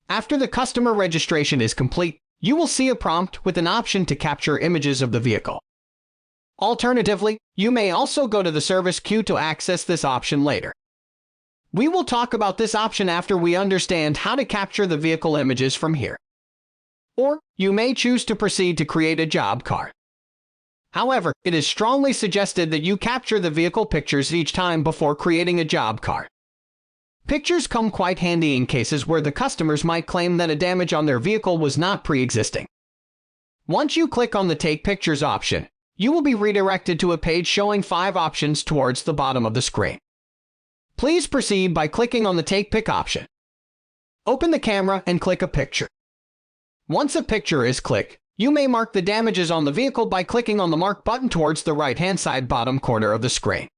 After the customer registration is complete, you will see a prompt with an option to capture images of the vehicle. Alternatively, you may also go to the service queue to access this option later. We will talk about this option after we understand how to capture the vehicle images from here. Or, you may choose to proceed to create a job card. However, it is strongly suggested that you capture the vehicle pictures each time before creating a job card. Pictures come quite handy in cases where the customers might claim that a damage on their vehicle was not pre-existing. Once you click on the Take Pictures option, you will be redirected to a page showing 5 options towards the bottom of the screen. Please proceed by clicking on the Take Pic option. Open the camera and click a picture. Once a picture is clicked, you may mark the damages on the vehicle by clicking on the Mark button towards the right-hand side bottom corner of the screen.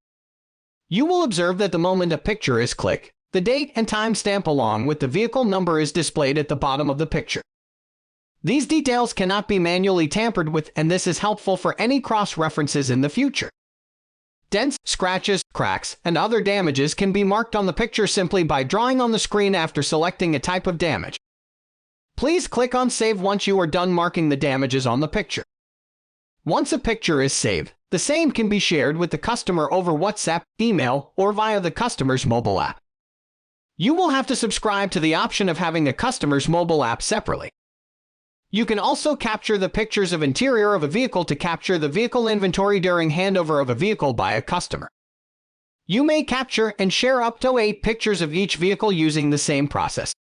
You will observe that the moment a picture is clicked, the date and timestamp along with the vehicle number is displayed at the bottom of the picture. These details cannot be manually tampered with, and this is helpful for any cross-references in the future. Dents, scratches, cracks, and other damages can be marked on the picture simply by drawing on the screen after selecting a type of damage. Please click on Save once you are done marking the damages on the picture. Once a picture is saved, the same can be shared with the customer over WhatsApp, email, or via the customer's mobile app. You will have to subscribe to the option of having a customer's mobile app separately. You can also capture the pictures of interior of a vehicle to capture the vehicle inventory during handover of a vehicle by a customer. You may capture and share up to 8 pictures of each vehicle using the same process.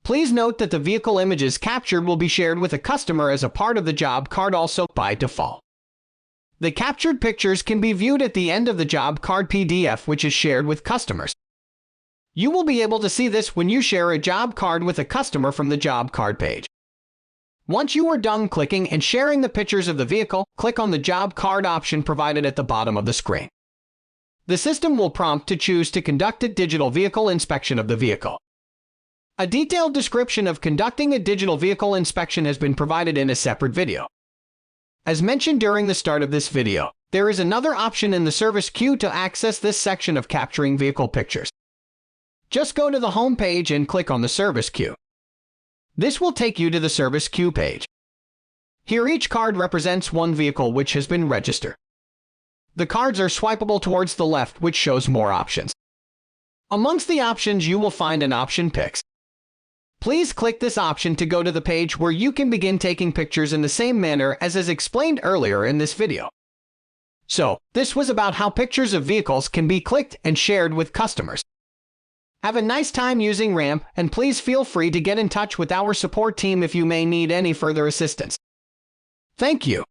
Please note that the vehicle images captured will be shared with a customer as a part of the job card also by default. The captured pictures can be viewed at the end of the job card PDF, which is shared with customers. You will be able to see this when you share a job card with a customer from the job card page. Once you are done clicking and sharing the pictures of the vehicle, click on the job card option provided at the bottom of the screen. The system will prompt to choose to conduct a digital vehicle inspection of the vehicle. A detailed description of conducting a digital vehicle inspection has been provided in a separate video. As mentioned during the start of this video, there is another option in the service queue to access this section of capturing vehicle pictures. Just go to the home page and click on the service queue. This will take you to the service queue page. Here each card represents one vehicle which has been registered. The cards are swipeable towards the left, which shows more options. Amongst the options you will find an option Pics. Please click this option to go to the page where you can begin taking pictures in the same manner as is explained earlier in this video. So, this was about how pictures of vehicles can be clicked and shared with customers. Have a nice time using Ramp, and please feel free to get in touch with our support team if you may need any further assistance. Thank you.